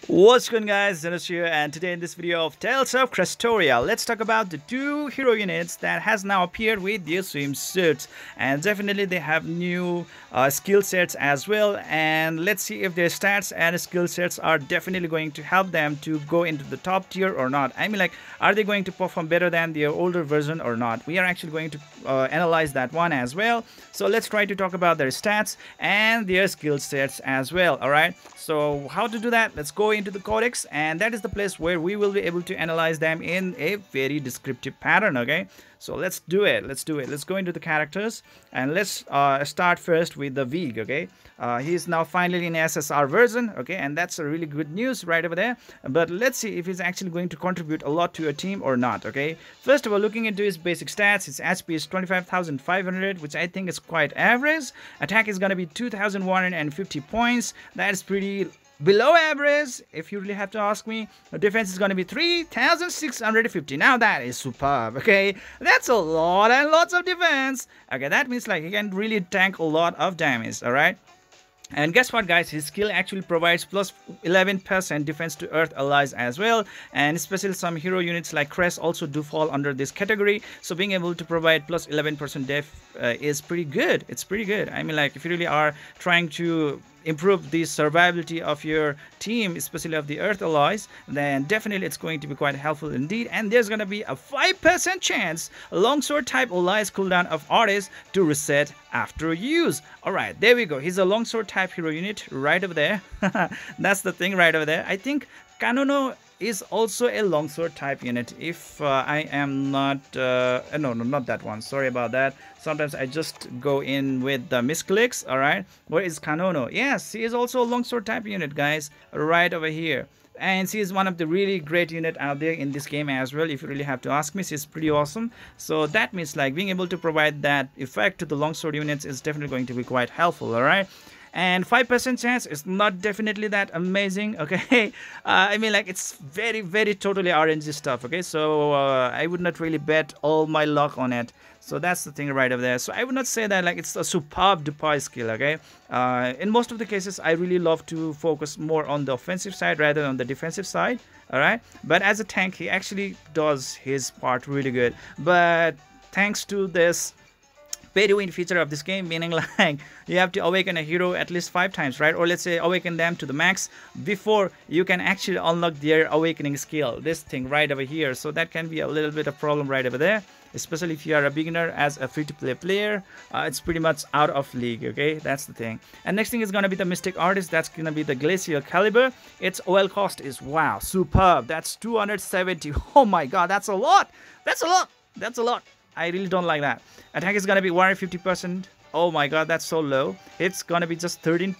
What's going on, guys? Dennis here, and today in this video of Tales of Crestoria, let's talk about the two hero units that has now appeared with their swimsuits, and definitely they have new skill sets as well. And let's see if their stats and skill sets are definitely going to help them to go into the top tier or not. I mean, like, are they going to perform better than their older version or not? We are actually going to analyze that one as well. So let's try to talk about their stats and their skill sets as well. All right. So how to do that? Let's go into the codex, and that is the place where we will be able to analyze them in a very descriptive pattern. Okay, so let's do it. Let's go into the characters, and let's start first with the Vig. Okay, he is now finally in SSR version. Okay, and that's a really good news right over there. But let's see if he's actually going to contribute a lot to a team or not. Okay, first of all, looking into his basic stats, his HP is 25,500, which I think is quite average. Attack is going to be 2,150 points. That's pretty below average if you really have to ask me. The defense is going to be 3,650. Now that is superb. Okay, that's a lot and lots of defense. Okay, that means like he can really tank a lot of damage. All right. And guess what, guys? His skill actually provides plus 11% defense to Earth allies as well. And especially some hero units like Crest also do fall under this category. So being able to provide plus 11% def is pretty good. It's pretty good. I mean, like, if you really are trying to improve the survivability of your team, especially of the Earth allies, then definitely it's going to be quite helpful indeed. And there's going to be a 5% chance longsword type allies cooldown of artists to reset after use. Alright, there we go. He's a longsword type hero unit right over there. That's the thing right over there. I think Kanono is also a longsword type unit, if I am not no, not that one, sorry about that. Sometimes I just go in with the misclicks. All right, where is Kanono? Yes, he is also a longsword type unit, guys, right over here. And she is one of the really great unit out there in this game as well. If you really have to ask me, she's pretty awesome. So that means like being able to provide that effect to the longsword units is definitely going to be quite helpful. All right. And 5% chance is not definitely that amazing. Okay, I mean, like, it's very, very totally RNG stuff. Okay, so I would not really bet all my luck on it. So that's the thing right over there. So I would not say that like it's a superb deploy skill. Okay, in most of the cases I really love to focus more on the offensive side rather than on the defensive side. All right, but as a tank he actually does his part really good. But thanks to this pay to win feature of this game, meaning like you have to awaken a hero at least 5 times, right? Or let's say awaken them to the max before you can actually unlock their awakening skill, this thing right over here. So that can be a little bit of problem right over there, especially if you are a beginner as a free-to-play player. It's pretty much out of league. Okay, that's the thing. And next thing is going to be the Mystic Artist. That's going to be the Glacial Caliber. Its OL cost is, wow, superb. That's 270. Oh my god, that's a lot. That's a lot. That's a lot. I really don't like that. Attack is going to be 150%. Oh my god, that's so low. It's going to be just 13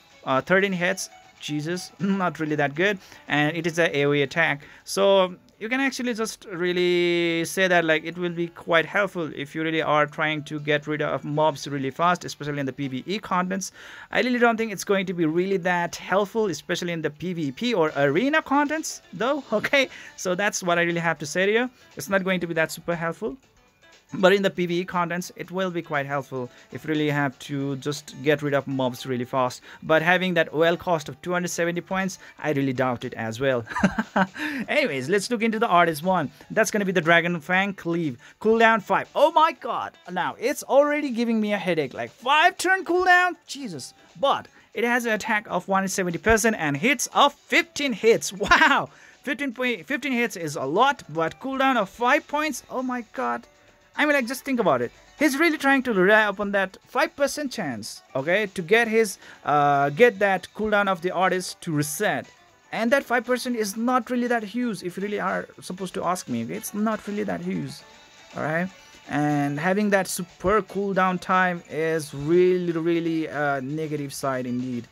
hits. Jesus, not really that good. And it is a AoE attack. So you can actually just really say that like it will be quite helpful if you really are trying to get rid of mobs really fast, especially in the PvE contents. I really don't think it's going to be really that helpful, especially in the PvP or arena contents though. Okay, so that's what I really have to say to you. It's not going to be that super helpful. But in the PvE contents, it will be quite helpful if you really have to just get rid of mobs really fast. But having that OL cost of 270 points, I really doubt it as well. Anyways, let's look into the artist one. That's going to be the Dragon Fang Cleave. Cooldown 5. Oh my god. Now, it's already giving me a headache. Like 5 turn cooldown? Jesus. But it has an attack of 170% and hits of 15 hits. Wow. 15 hits is a lot, but cooldown of 5 points? Oh my god. I mean, like, just think about it. He's really trying to rely upon that 5% chance, okay, to get his get that cooldown of the artist to reset. And that 5% is not really that huge if you really are supposed to ask me. Okay? It's not really that huge. Alright? And having that super cooldown time is really, really a negative side indeed.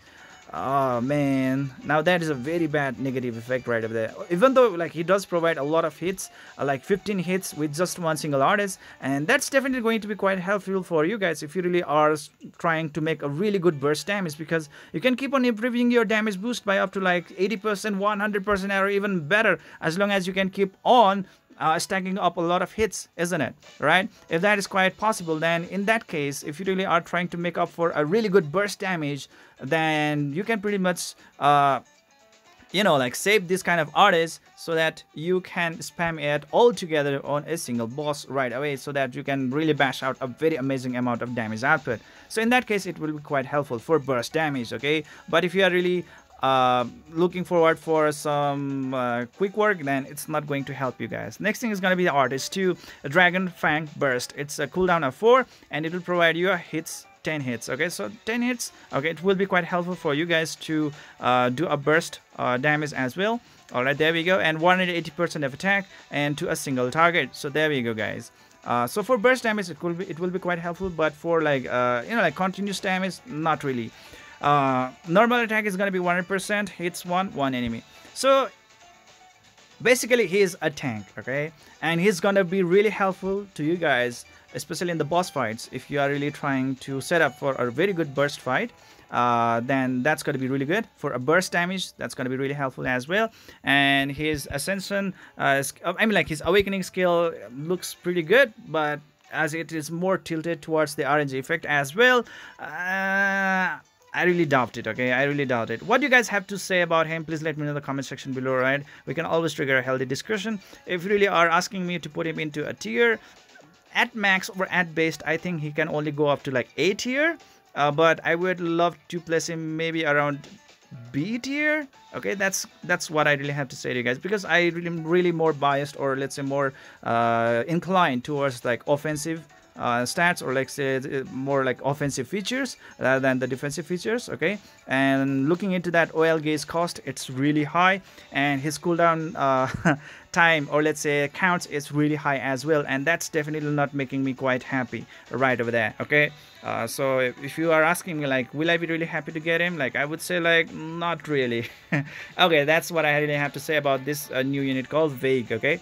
Oh man, now that is a very bad negative effect right over there. Even though like he does provide a lot of hits, like 15 hits with just one single artist, and that's definitely going to be quite helpful for you guys if you really are trying to make a really good burst damage, because you can keep on improving your damage boost by up to like 80%, 100%, or even better, as long as you can keep on stacking up a lot of hits, isn't it? Right? If that is quite possible, then in that case, if you really are trying to make up for a really good burst damage, then you can pretty much you know, like save this kind of artists so that you can spam it all together on a single boss right away, so that you can really bash out a very amazing amount of damage output. So in that case it will be quite helpful for burst damage. Okay, but if you are really looking forward for some quick work, then it's not going to help you guys. Next thing is going to be the artist 2, Dragon Fang Burst. It's a cooldown of 4 and it will provide you a hits 10 hits. Okay, so 10 hits. Okay, it will be quite helpful for you guys to do a burst damage as well. All right, there we go. And 180% of attack and to a single target. So there we go, guys. So for burst damage it will be quite helpful, but for like you know, like continuous damage, not really. Normal attack is gonna be 100%, hits one enemy. So basically he is a tank, okay, and he's gonna be really helpful to you guys, especially in the boss fights. If you are really trying to set up for a very good burst fight, then that's going to be really good. For a burst damage, that's going to be really helpful as well. And his ascension, I mean, like his awakening skill looks pretty good, but as it is more tilted towards the RNG effect as well, I really doubt it. Okay, I really doubt it. What do you guys have to say about him? Please let me know in the comment section below. Right, we can always trigger a healthy discussion. If you really are asking me to put him into a tier, at max or at base, I think he can only go up to like A tier, but I would love to place him maybe around B tier. Okay, that's what I really have to say to you guys, because I really more biased, or let's say more inclined towards like offensive stats, or like say more like offensive features rather than the defensive features. Okay, and looking into that OL gauge cost, it's really high, and his cooldown time, or let's say counts, is really high as well, and that's definitely not making me quite happy right over there. Okay, so if you are asking me like, will I be really happy to get him, like I would say like not really. Okay, that's what I really have to say about this new unit called Vague. Okay,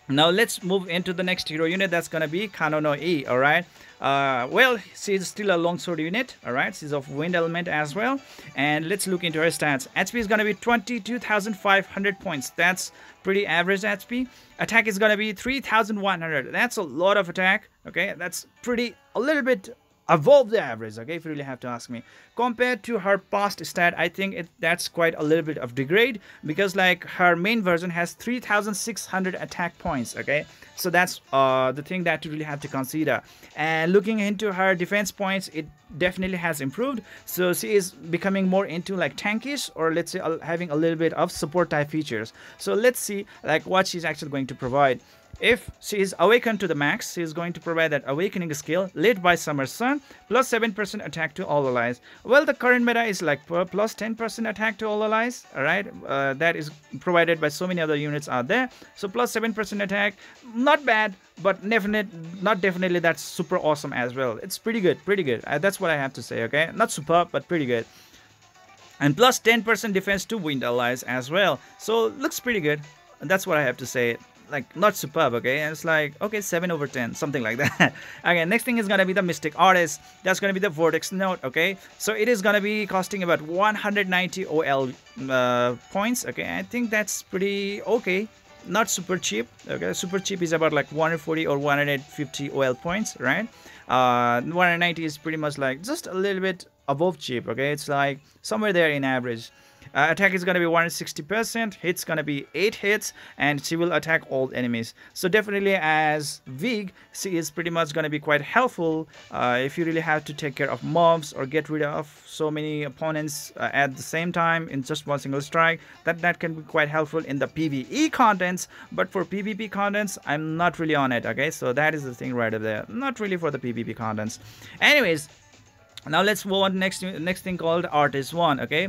now let's move into the next hero unit. That's gonna be Kano no E. All right, well, she's still a longsword unit. All right, she's of wind element as well, and let's look into her stats. HP is gonna be 22,500 points. That's pretty average HP. Attack is gonna be 3,100. That's a lot of attack. Okay, that's pretty a little bit above the average. Okay, if you really have to ask me, compared to her past stat, I think that's quite a little bit of degrade, because like her main version has 3,600 attack points. Okay, so that's the thing that you really have to consider. And looking into her defense points, it definitely has improved, so she is becoming more into like tankish, or let's say having a little bit of support type features. So let's see like what she's actually going to provide. If she is awakened to the max, she is going to provide that awakening skill led by Summer Sun, plus 7% attack to all allies. Well, the current meta is like plus 10% attack to all allies. All right, that is provided by so many other units out there. So plus 7% attack, not bad, but not definitely that's super awesome as well. It's pretty good, pretty good. That's what I have to say. Okay, not super, but pretty good. And plus 10% defense to wind allies as well. So looks pretty good. That's what I have to say. Like not superb. Okay, and it's like okay, 7/10, something like that. Okay, next thing is gonna be the Mystic Artist. That's gonna be the Vortex Note. Okay, so it is gonna be costing about 190 OL points. Okay, I think that's pretty okay, not super cheap. Okay, super cheap is about like 140 or 150 OL points, right? 190 is pretty much like just a little bit above cheap. Okay, it's like somewhere there in average. Attack is going to be 160%, hits going to be 8 hits, and she will attack all enemies. So definitely as Vig, she is pretty much going to be quite helpful if you really have to take care of mobs or get rid of so many opponents at the same time in just one single strike. That can be quite helpful in the PvE contents, but for PvP contents, I'm not really on it. Okay, so that is the thing right over there. Not really for the PvP contents. Anyways, now let's move on to next thing called Artist 1. Okay,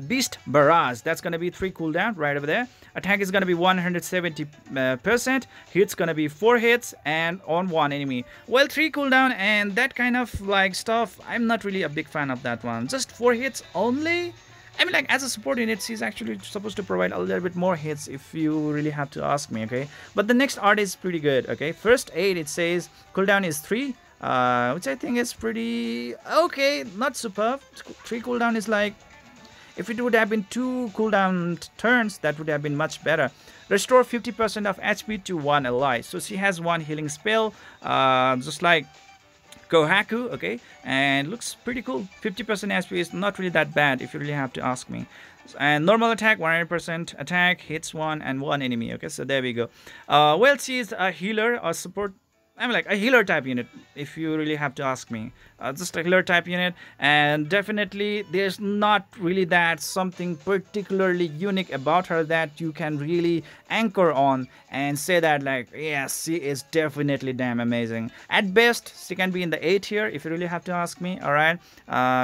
Beast Barrage. That's gonna be 3 cooldown right over there. Attack is gonna be 170%. Hits gonna be 4 hits and on 1 enemy. Well, 3 cooldown and that kind of like stuff, I'm not really a big fan of that one. Just 4 hits only. I mean, like as a support unit, she's actually supposed to provide a little bit more hits if you really have to ask me. Okay, but the next art is pretty good. Okay, first aid, it says cooldown is 3, which I think is pretty okay, not superb. 3 cooldown is like, if it would have been 2 cooldown turns, that would have been much better. Restore 50% of HP to 1 ally. So she has 1 healing spell, just like Kohaku, okay, and looks pretty cool. 50% HP is not really that bad if you really have to ask me. And normal attack, 100% attack, hits one and one enemy. Okay, so there we go. Well, she is a healer or support. I'm like a healer type unit, if you really have to ask me. Just a healer type unit, and definitely there's not really that something particularly unique about her that you can really anchor on and say that like, yes, she is definitely damn amazing. At best, she can be in the A tier if you really have to ask me, all right?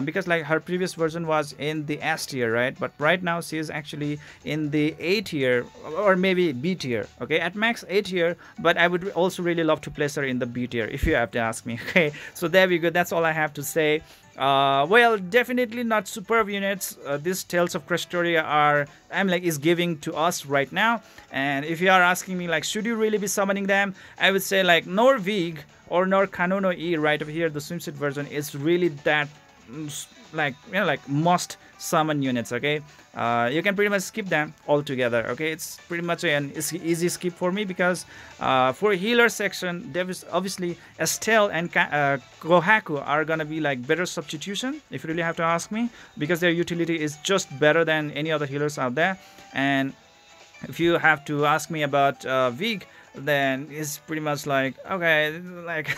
Because like her previous version was in the S tier, right? But right now she is actually in the A tier or maybe B tier, okay? At max A tier, but I would also really love to place her in the B tier if you have to ask me, okay? So there we go. That's all I have to say. Well, definitely not superb units. These Tales of Crestoria are, is giving to us right now. And if you are asking me like, should you really be summoning them, I would say like Norvig or Nor Kanono E right over here, the swimsuit version is really that like must summon units. Okay, you can pretty much skip them altogether. Okay, it's pretty much an easy skip for me because for healer section, there is obviously Estelle and Kohaku are gonna be like better substitution if you really have to ask me, because their utility is just better than any other healers out there. And if you have to ask me about Vig, then it's pretty much like, okay, like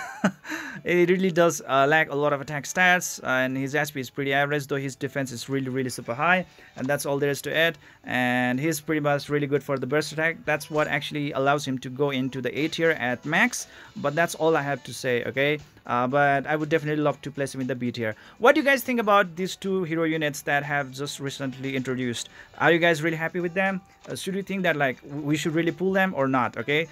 it really does lack a lot of attack stats, and his HP is pretty average, though his defense is really super high, and that's all there is to it. And he's pretty much really good for the burst attack. That's what actually allows him to go into the A tier at max, but that's all I have to say, okay? But I would definitely love to place him in the B tier. What do you guys think about these two hero units that have just recently introduced? Are you guys really happy with them? Should you think that like we should really pull them or not? Okay,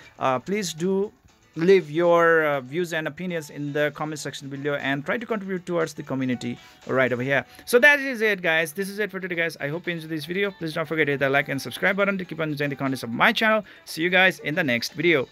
please do leave your views and opinions in the comment section below and try to contribute towards the community right over here. So that is it, guys. This is it for today, guys. I hope you enjoyed this video. Please don't forget to hit the like and subscribe button to keep on enjoying the contents of my channel. See you guys in the next video.